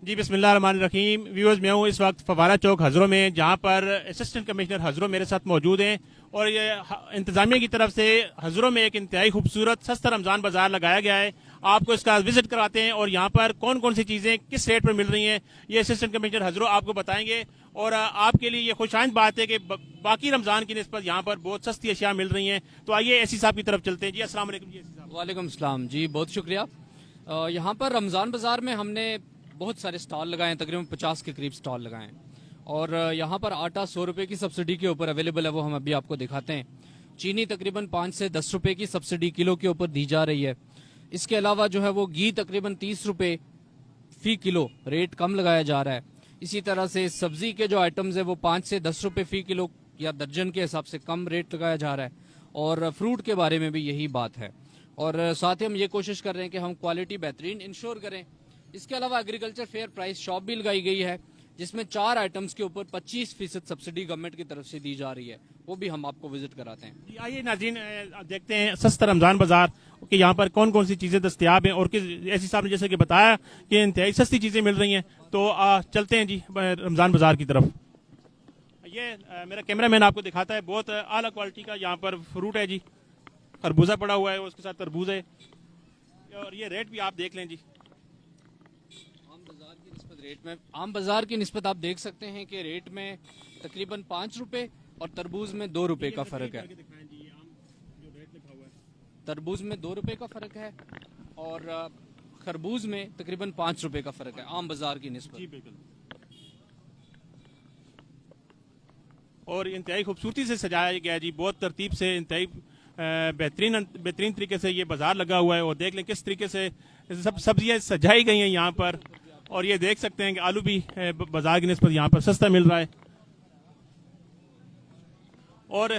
जी बिस्मिल्लाहिर्रहमानिर्रहीम। व्यूअर्स, मैं हूँ इस वक्त फवारा चौक हजरों में, जहाँ पर असिस्टेंट कमिश्नर हजरों मेरे साथ मौजूद हैं और ये इंतजामिया की तरफ से हजरों में एक इंतहाई खूबसूरत सस्ता रमज़ान बाजार लगाया गया है। आपको इसका विजिट कराते हैं और यहाँ पर कौन कौन सी चीज़ें किस रेट पर मिल रही हैं ये असिस्टेंट कमिश्नर हजरों आपको बताएंगे। और आपके लिए ये खुशाइंद बात है कि बाकी रमज़ान की निस्बत यहाँ पर बहुत सस्ती अशिया मिल रही हैं। तो आइए एसी साहब की तरफ चलते हैं। जी अस्सलाम वालेकुम। जी एसी साहब। वालेकुम सलाम जी, बहुत शुक्रिया। यहाँ पर रमज़ान बाज़ार में हमने बहुत सारे स्टॉल लगाए हैं, तकरीबन 50 के करीब स्टॉल लगाए हैं। और यहाँ पर आटा 100 रुपये की सब्सिडी के ऊपर अवेलेबल है, वो हम अभी आपको दिखाते हैं। चीनी तकरीबन 5 से 10 रुपये की सब्सिडी किलो के ऊपर दी जा रही है। इसके अलावा जो है वो घी तकरीबन 30 रुपये फी किलो रेट कम लगाया जा रहा है। इसी तरह से सब्जी के जो आइटम्स है वो 5 से 10 रुपये फी किलो या दर्जन के हिसाब से कम रेट लगाया जा रहा है। और फ्रूट के बारे में भी यही बात है। और साथ ही हम ये कोशिश कर रहे हैं कि हम क्वालिटी बेहतरीन इंश्योर करें। इसके अलावा एग्रीकल्चर फेयर प्राइस शॉप भी लगाई गई है, जिसमें 4 आइटम्स के ऊपर 25% सब्सिडी गवर्नमेंट की तरफ से दी जा रही है। वो भी हम आपको विजिट कराते हैं। जी आइए नाज़रीन, देखते हैं सस्ता रमज़ान बाजार कि यहाँ पर कौन कौन सी चीज़ें दस्तियाब हैं और किस ऐसी साहब ने जैसे कि बताया कि इंतहाई सस्ती चीज़ें मिल रही हैं। तो चलते हैं जी रमज़ान बाजार की तरफ। ये मेरा कैमरामैन आपको दिखाता है, बहुत आला क्वालिटी का यहाँ पर फ्रूट है जी। खरबूजा पड़ा हुआ है, उसके साथ तरबूज है और ये रेट भी आप देख लें जी। आम बाजार की निस्बत आप देख सकते हैं कि रेट में तकरीबन 5 रुपए और तरबूज में 2 रुपए का फर्क है। तरबूज में 2 रुपए का फर्क है और खरबूज में तकरीबन 5 रुपए का फर्क है आम बाजार की निस्बत। और इंतहाई खूबसूरती से सजाया गया जी, बहुत तरतीब से, इंतहाई बेहतरीन तरीके से ये बाजार लगा हुआ है। और देख लें किस तरीके से सब सब्जियां सजाई गई हैं यहाँ पर। और ये देख सकते हैं कि आलू भी बाजार की निस्बत यहाँ पर सस्ता मिल रहा है। और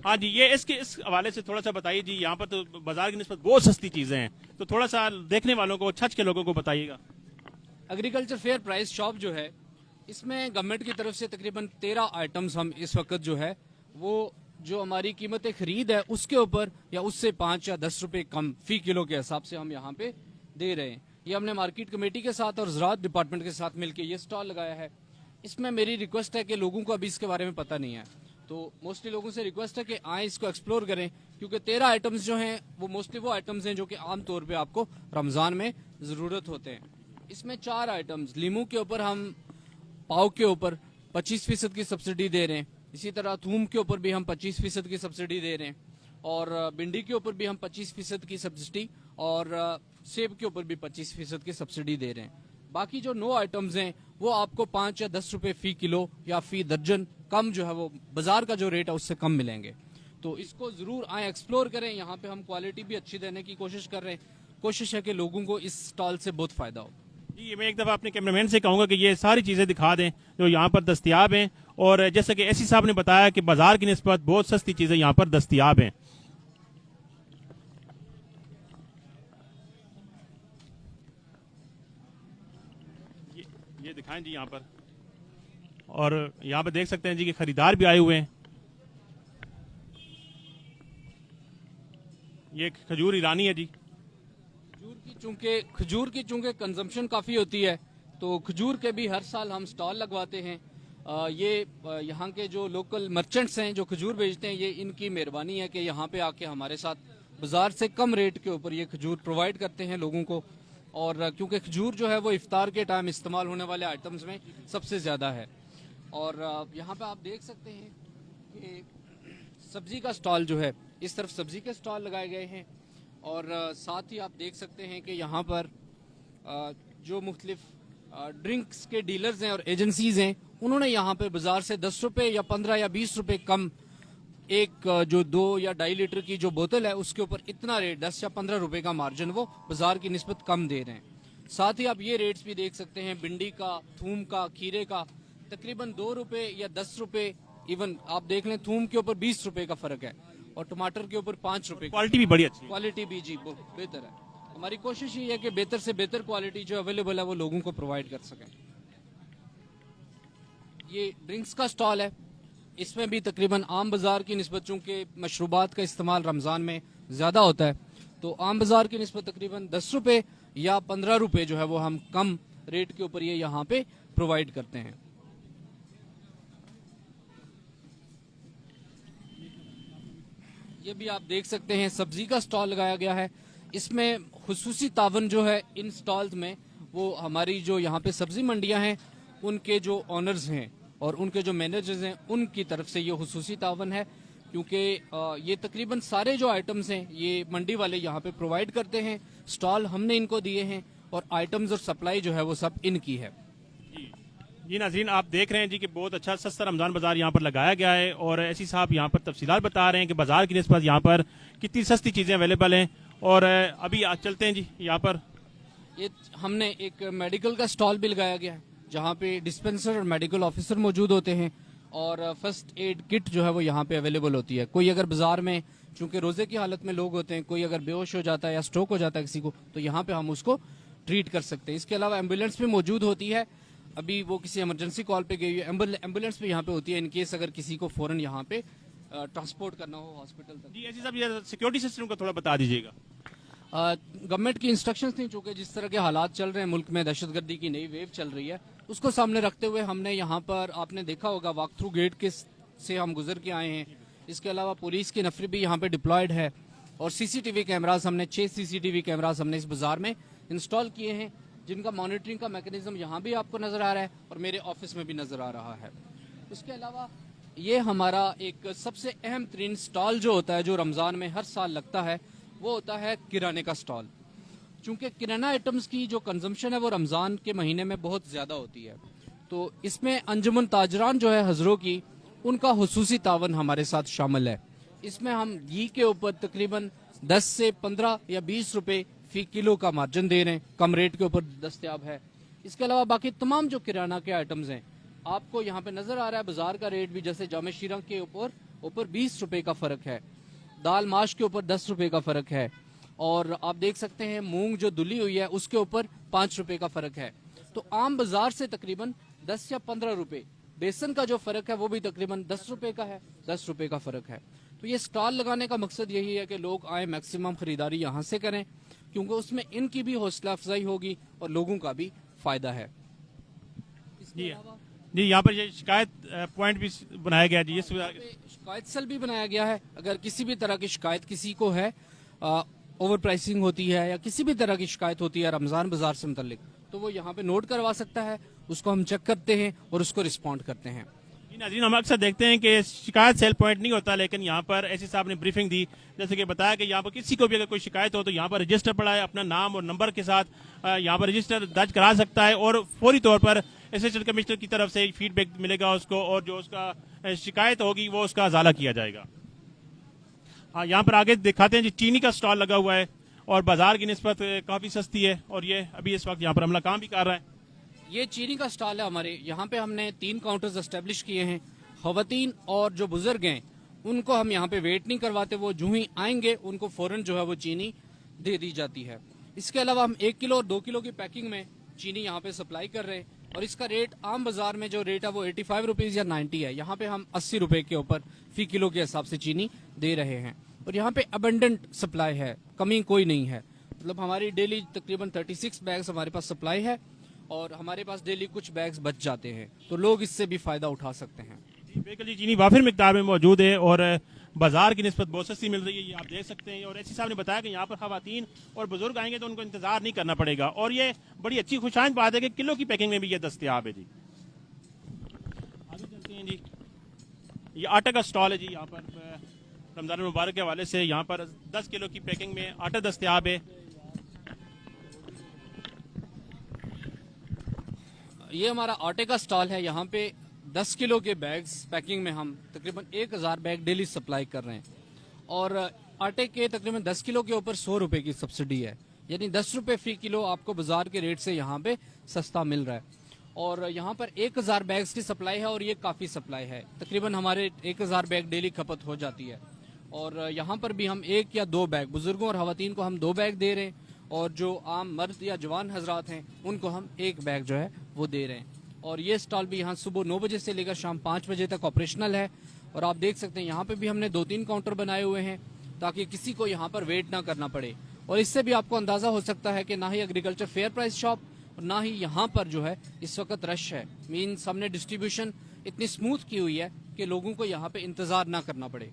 हाँ जी, ये इस हवाले से थोड़ा सा बताइए जी। यहाँ पर तो बाजार की निस्बत बहुत सस्ती चीजें हैं, तो थोड़ा सा देखने वालों को, छच के लोगों को बताइएगा। एग्रीकल्चर फेयर प्राइस शॉप जो है, इसमें गवर्नमेंट की तरफ से तकरीबन 13 आइटम्स हम इस वक्त जो है वो जो हमारी कीमत खरीद है उसके ऊपर या उससे 5 या 10 रुपए कम फी किलो के हिसाब से हम यहाँ पे दे रहे हैं। ये हमने मार्केट कमेटी के साथ और ज़राअत डिपार्टमेंट के साथ मिलकर ये स्टॉल लगाया है। इसमें मेरी रिक्वेस्ट है कि लोगों को अभी इसके बारे में पता नहीं है, तो मोस्टली लोगों से रिक्वेस्ट है कि आए इसको एक्सप्लोर करें, क्योंकि 13 आइटम्स जो हैं वो मोस्टली वो आइटम्स हैं जो कि आम तौर पे आपको रमज़ान में ज़रूरत होते हैं। इसमें 4 आइटम्स, लीमू के ऊपर हम पाव के ऊपर 25% की सब्सिडी दे रहे हैं। इसी तरह थूम के ऊपर भी हम 25% की सब्सिडी दे रहे हैं और भिंडी के ऊपर भी हम 25% की सब्सिडी और सेब के ऊपर भी 25% की सब्सिडी दे रहे हैं। बाकी जो 9 आइटम्स हैं वो आपको 5 या 10 रुपए फी किलो या फी दर्जन कम जो है वो बाजार का जो रेट है उससे कम मिलेंगे। तो इसको जरूर आए, एक्सप्लोर करें। यहाँ पे हम क्वालिटी भी अच्छी देने की कोशिश कर रहे हैं। कोशिश है कि लोगों को इस स्टॉल से बहुत फायदा हो। जी मैं एक दफ़ा अपने कैमरामैन से कहूँगा कि ये सारी चीज़ें दिखा दें जो यहाँ पर दस्तियाब हैं। और जैसे कि एसी साहब ने बताया कि बाजार की निस्बत बहुत सस्ती चीज़ें यहाँ पर दस्तियाब हैं। ये दिखाएं जी यहाँ पर। और यहाँ पर देख सकते हैं जी कि खरीदार भी आए हुए हैं। ये खजूर ईरानी है जी। खजूर की चूंकि कंजम्पशन काफ़ी होती है, तो खजूर के भी हर साल हम स्टॉल लगवाते हैं। ये यहाँ के जो लोकल मर्चेंट्स हैं जो खजूर बेचते हैं, ये इनकी मेहरबानी है कि यहाँ पे आके हमारे साथ बाजार से कम रेट के ऊपर ये खजूर प्रोवाइड करते हैं लोगों को। और क्योंकि खजूर जो है वो इफ्तार के टाइम इस्तेमाल होने वाले आइटम्स में सबसे ज़्यादा है। और यहाँ पे आप देख सकते हैं कि सब्जी का स्टॉल जो है, इस तरफ सब्जी के स्टॉल लगाए गए हैं। और साथ ही आप देख सकते हैं कि यहाँ पर जो मुख्तलिफ ड्रिंक्स के डीलर्स हैं और एजेंसीज हैं, उन्होंने यहाँ पे बाजार से 10 रुपये या 15 या 20 रुपये कम एक जो 2 या 2.5 लीटर की जो बोतल है उसके ऊपर इतना रेट 10 या 15 रुपये का मार्जिन वो बाजार की निस्बत कम दे रहे हैं। साथ ही आप ये रेट्स भी देख सकते हैं भिंडी का, थूम का, खीरे का तकरीबन 2 रुपये या 10 रुपये। इवन आप देख लें थूम के ऊपर 20 रुपये का फर्क है और टमाटर के ऊपर 5 रुपये। क्वालिटी भी बड़ी अच्छी है। क्वालिटी भी जी बेहतर है। हमारी कोशिश ये है कि बेहतर से बेहतर क्वालिटी जो अवेलेबल है वो लोगों को प्रोवाइड कर सकें। ये ड्रिंक्स का स्टॉल है, इसमें भी तकरीबन आम बाजार की निस्बत चूंकि मशरूबात का इस्तेमाल रमज़ान में ज़्यादा होता है, तो आम बाजार की निस्बत तकरीबन 10 रुपये या 15 रुपये जो है वो हम कम रेट के ऊपर ये यहाँ पे प्रोवाइड करते हैं। ये भी आप देख सकते हैं सब्जी का स्टॉल लगाया गया है। इसमें खुसूसी तावन जो है इन स्टॉल्स में, वो हमारी जो यहाँ पे सब्जी मंडियां हैं उनके जो ऑनर्स हैं और उनके जो मैनेजर्स हैं उनकी तरफ से ये खुसूसी तावन है, क्योंकि ये तकरीबन सारे जो आइटम्स हैं ये मंडी वाले यहाँ पे प्रोवाइड करते हैं। स्टॉल हमने इनको दिए हैं और आइटम्स और सप्लाई जो है वो सब इनकी है। जी नाज़रीन, आप देख रहे हैं जी कि बहुत अच्छा सस्ता रमजान बाजार यहाँ पर लगाया गया है और ऐसी साहब यहाँ पर तफसीलात बता रहे हैं कि बाजार की निस्बत यहाँ पर कितनी सस्ती चीजें अवेलेबल हैं। और अभी आज चलते हैं जी यहाँ पर। ये हमने एक मेडिकल का स्टॉल भी लगाया गया है जहाँ पे डिस्पेंसर और मेडिकल ऑफिसर मौजूद होते हैं और फर्स्ट एड किट जो है वो यहाँ पे अवेलेबल होती है। कोई अगर बाजार में, चूंकि रोजे की हालत में लोग होते हैं, कोई अगर बेहोश हो जाता है या स्ट्रोक हो जाता है किसी को, तो यहाँ पे हम उसको ट्रीट कर सकते हैं। इसके अलावा एम्बुलेंस भी मौजूद होती है। अभी वो किसी इमरजेंसी कॉल पे गई है, एम्बुलेंस भी यहाँ पे होती है इन केस अगर किसी को फौरन यहाँ पे ट्रांसपोर्ट करना हो हॉस्पिटल तक। जी ऐसी साहब, ये सिक्योरिटी सिस्टम का थोड़ा बता दीजिएगा। गवर्नमेंट की इंस्ट्रक्शंस थी, चूंकि जिस तरह के हालात चल रहे हैं मुल्क में, दहशतगर्दी की नई वेव चल रही है, उसको सामने रखते हुए हमने यहाँ पर, आपने देखा होगा वॉक थ्रू गेट के से हम गुजर के आए हैं। इसके अलावा पुलिस की नफरी भी यहाँ पे डिप्लॉयड है और सीसीटीवी कैमरास हमने 6 सीसीटीवी कैमरास हमने इस बाजार में इंस्टॉल किए हैं, जिनका मॉनिटरिंग का मैकेनिज्म यहाँ भी आपको नजर आ रहा है और मेरे ऑफिस में भी नजर आ रहा है। उसके अलावा ये हमारा एक सबसे अहम तरीन स्टॉल जो होता है, जो रमजान में हर साल लगता है, वो होता है किराने का स्टॉल। चूंकि किराना आइटम्स की जो कंजम्पशन है वो रमजान के महीने में बहुत ज्यादा होती है, तो इसमें अंजुमन ताजरान जो है हजरों की, उनका हुसूसी तावन हमारे साथ शामिल है। इसमें हम घी के ऊपर तकरीबन 10 से 15 या 20 रुपए फी किलो का मार्जिन दे रहे हैं, कम रेट के ऊपर दस्तयाब है। इसके अलावा बाकी तमाम जो किराना के आइटम्स हैं, आपको यहाँ पे नजर आ रहा है बाजार का रेट भी, जैसे जामे शीरा के ऊपर 20 रुपए का फर्क है, दाल माश के ऊपर 10 रुपए का फर्क है, और आप देख सकते हैं मूंग जो धुली हुई है उसके ऊपर 5 रुपए का फर्क है। तो आम बाजार से तकरीबन 10 या 15 रुपए। बेसन का जो फर्क है वो भी तकरीबन 10 रुपए का है, 10 रुपए का फर्क है। तो ये स्टॉल लगाने का मकसद यही है कि लोग आए, मैक्सिमम खरीदारी यहाँ से करें, क्योंकि उसमें इनकी भी हौसला अफजाई होगी और लोगों का भी फायदा है। जी जी, यहाँ पर ये शिकायत पॉइंट भी बनाया गया जी, शिकायत सेल भी बनाया गया है। अगर किसी भी तरह की शिकायत किसी को है, ओवर प्राइसिंग होती है या किसी भी तरह की शिकायत होती है रमजान बाजार से मुतल्लिक, तो वो यहाँ पे नोट करवा सकता है, उसको हम चेक करते हैं और उसको रिस्पॉन्ड करते हैं। नाज़रीन, हम अक्सर देखते हैं कि शिकायत सेल पॉइंट नहीं होता, लेकिन यहाँ पर ऐसी साहब ने ब्रीफिंग दी, जैसे कि बताया कि यहाँ पर किसी को भी अगर कोई शिकायत हो तो यहाँ पर रजिस्टर पड़ा है, अपना नाम और नंबर के साथ यहाँ पर रजिस्टर दर्ज करा सकता है और फौरी तौर पर असिस्टेंट कमिश्नर की तरफ से फीडबैक मिलेगा उसको, और जो उसका शिकायत होगी वो उसका अजाला किया जाएगा। हाँ, यहाँ पर आगे दिखाते हैं जी, चीनी का स्टॉल लगा हुआ है और बाजार की निस्बत काफी सस्ती है, और ये अभी इस वक्त यहाँ पर हमला काम भी कर रहा है। ये चीनी का स्टॉल है हमारे यहाँ पे। हमने 3 काउंटर्स एस्टेब्लिश किए हैं। खवातीन और जो बुजुर्ग हैं उनको हम यहाँ पे वेट नहीं करवाते, वो जो ही आएंगे उनको फौरन जो है वो चीनी दे दी जाती है। इसके अलावा हम 1 किलो और 2 किलो की पैकिंग में चीनी यहाँ पे सप्लाई कर रहे हैं, और इसका रेट आम बाजार में जो रेट है वो 85 रुपीज या 90 है, यहाँ पे हम 80 रुपए के ऊपर फी किलो के हिसाब से चीनी दे रहे हैं। और यहाँ पे अबंडेंट सप्लाई है, कमी कोई नहीं है। मतलब हमारी डेली तकरीबन 36 बैग्स हमारे पास सप्लाई है और हमारे पास डेली कुछ बैग्स बच जाते हैं, तो लोग इससे भी फायदा उठा सकते हैं। बिल्कुल जी, चीनी वाफिर मिकदार में मौजूद है और बाजार की निस्बत बहुत सस्ती मिल रही है, ये आप देख सकते हैं। और ऐसी साहब ने बताया कि यहाँ पर खवातीन और बुजुर्ग आएंगे तो उनको इंतजार नहीं करना पड़ेगा, और ये बड़ी अच्छी खुशाइन बात है कि किलो की पैकिंग में भी ये दस्तयाब है जी। आगे चलते हैं जी, ये आटा का स्टॉल है जी। यहाँ पर रमजान मुबारक के हवाले से यहाँ पर 10 किलो की पैकिंग में आटा दस्तयाब है। ये हमारा आटे का स्टॉल है। यहाँ पे 10 किलो के बैग्स पैकिंग में हम तकरीबन 1000 बैग डेली सप्लाई कर रहे हैं, और आटे के तकरीबन 10 किलो के ऊपर 100 रुपए की सब्सिडी है, यानी 10 रुपए फी किलो आपको बाजार के रेट से यहाँ पे सस्ता मिल रहा है। और यहाँ पर 1000 बैग्स की सप्लाई है और ये काफ़ी सप्लाई है, तकरीबन हमारे 1000 बैग डेली खपत हो जाती है। और यहाँ पर भी हम 1 या 2 बैग, बुजुर्गों और खवातीन को हम 2 बैग दे रहे हैं, और जो आम मर्द या जवान हजरात हैं उनको हम 1 बैग जो है वो दे रहे हैं। और ये स्टॉल भी यहाँ सुबह 9 बजे से लेकर शाम 5 बजे तक ऑपरेशनल है। और आप देख सकते हैं यहाँ पे भी हमने 2-3 काउंटर बनाए हुए हैं ताकि किसी को यहाँ पर वेट ना करना पड़े। और इससे भी आपको अंदाजा हो सकता है कि ना ही एग्रीकल्चर फेयर प्राइस शॉप और ना ही यहाँ पर जो है इस वक्त रश है। मीन्स हमने डिस्ट्रीब्यूशन इतनी स्मूथ की हुई है कि लोगों को यहाँ पे इंतजार ना करना पड़े।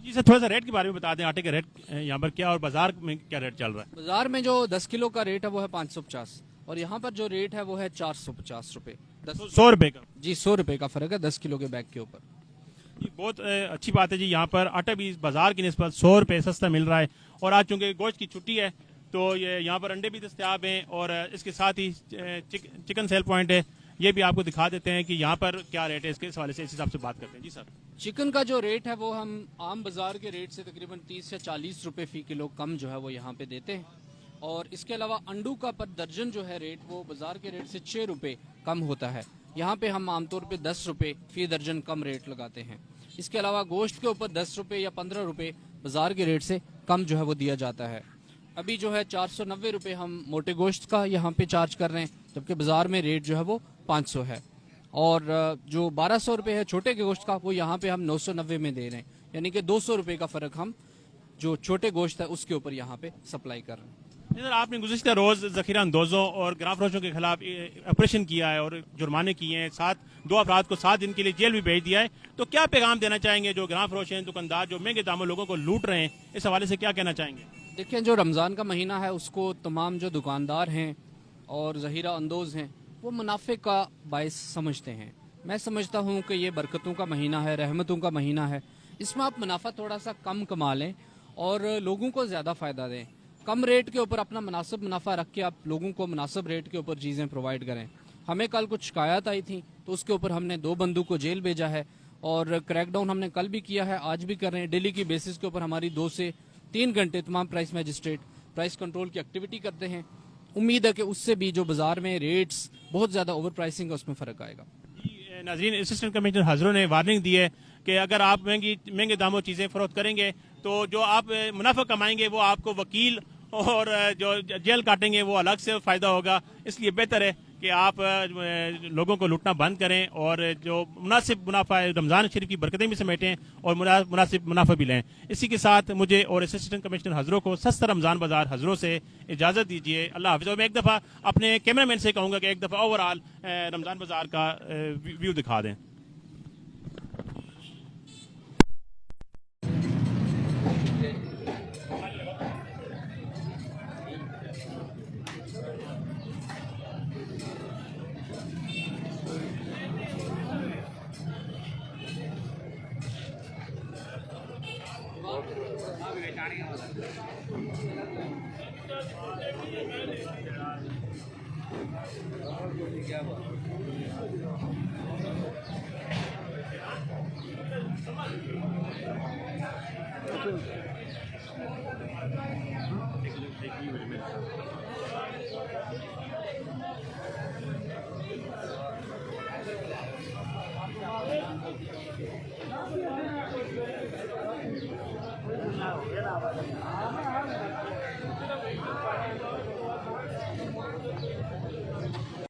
जी सर, थोड़ा सा रेट के बारे में बता दें, आटे का रेट यहाँ पर क्या और बाजार में क्या रेट चल रहा है? बाजार में जो 10 किलो का रेट है वो है 550 और यहाँ पर जो रेट है वो है 450 रुपए। 100 रुपए का? जी 100 रुपए का फर्क है 10 किलो के बैग के ऊपर। जी बहुत अच्छी बात है जी। यहाँ पर आटा भी बाजार की निस्बत 100 रुपए सस्ता मिल रहा है। और आज चूंकि गोश्त की छुट्टी है तो ये यहाँ पर अंडे भी दस्तयाब हैं और इसके साथ ही चिकन सेल पॉइंट है, ये भी आपको दिखा देते हैं कि यहाँ पर क्या रेट है। इसके हवाले से इस हिसाब से बात करते हैं। जी सर, चिकन का जो रेट है वो हम आम बाजार के रेट से तकरीबन 30 या 40 रुपए फी किलो कम जो है वो यहाँ पे देते हैं। और इसके अलावा अंडू का पर दर्जन जो है रेट वो बाजार के रेट से 6 रुपए कम होता है। यहाँ पे हम आमतौर पे 10 रुपए फी दर्जन कम रेट लगाते हैं। इसके अलावा गोश्त के ऊपर 10 रुपए या 15 रुपए बाजार के रेट से कम जो है वो दिया जाता है। अभी जो है 490 रुपए हम मोटे गोश्त का यहाँ पे चार्ज कर रहे हैं, जबकि बाजार में रेट जो है वो 500 है। और जो 1200 रुपए है छोटे के गोश्त का वो यहाँ पे हम 990 में दे रहे हैं, यानी कि 200 रुपए का फर्क हम जो छोटे गोश्त है उसके ऊपर यहाँ पे सप्लाई कर रहे हैं। सर आपने गुज़िश्ता रोज जखीरा अंदोजों और गिरां फरोशों के खिलाफ ऑपरेशन किया है और जुर्माने किए हैं, 2 अफराद को 7 दिन के लिए जेल भी भेज दिया है, तो क्या पैगाम देना चाहेंगे जो गिरां फरोश हैं, दुकानदार जो महंगे दामों लोगों को लूट रहे हैं, इस हवाले से क्या कहना चाहेंगे? देखिए, जो रमज़ान का महीना है उसको तमाम जो दुकानदार हैं और ज़हीरा अंदोज़ हैं वो मुनाफे का बायस समझते हैं। मैं समझता हूँ कि ये बरकतों का महीना है, रहमतों का महीना है, इसमें आप मुनाफा थोड़ा सा कम कमा लें और लोगों को ज़्यादा फ़ायदा दें। कम रेट के ऊपर अपना मुनासिब मुनाफा रख के आप लोगों को मुनासिब रेट के ऊपर चीज़ें प्रोवाइड करें। हमें कल कुछ शिकायत आई थी तो उसके ऊपर हमने 2 बंदों को जेल भेजा है और क्रैकडाउन हमने कल भी किया है, आज भी कर रहे हैं। डेली की बेसिस के ऊपर हमारी 2 से 3 घंटे तमाम प्राइस मैजिस्ट्रेट प्राइस कंट्रोल की एक्टिविटी करते हैं। उम्मीद है कि उससे भी जो बाजार में रेट्स बहुत ज़्यादा ओवर प्राइसिंग है उसमें फ़र्क आएगा। नाज़रीन, असिस्टेंट कमिश्नर हजरों ने वार्निंग दी है कि अगर आप महंगे दामों चीज़ें फरोख्त करेंगे तो जो आप मुनाफा कमाएंगे वो आपको वकील और जो जेल काटेंगे वो अलग से फ़ायदा होगा। इसलिए बेहतर है कि आप लोगों को लूटना बंद करें और जो मुनासिब मुनाफा है रमज़ान शरीफ की बरकतें भी समेटें और मुनासिब मुनाफा भी लें। इसी के साथ मुझे और असिस्टेंट कमिश्नर हजरों को सस्ता रमज़ान बाजार हजरों से इजाज़त दीजिए। अल्लाह हाफ़िज़। और मैं एक दफ़ा अपने कैमरामैन से कहूँगा कि एक दफ़ा ओवरऑल रमज़ान बाजार का व्यू दिखा दें।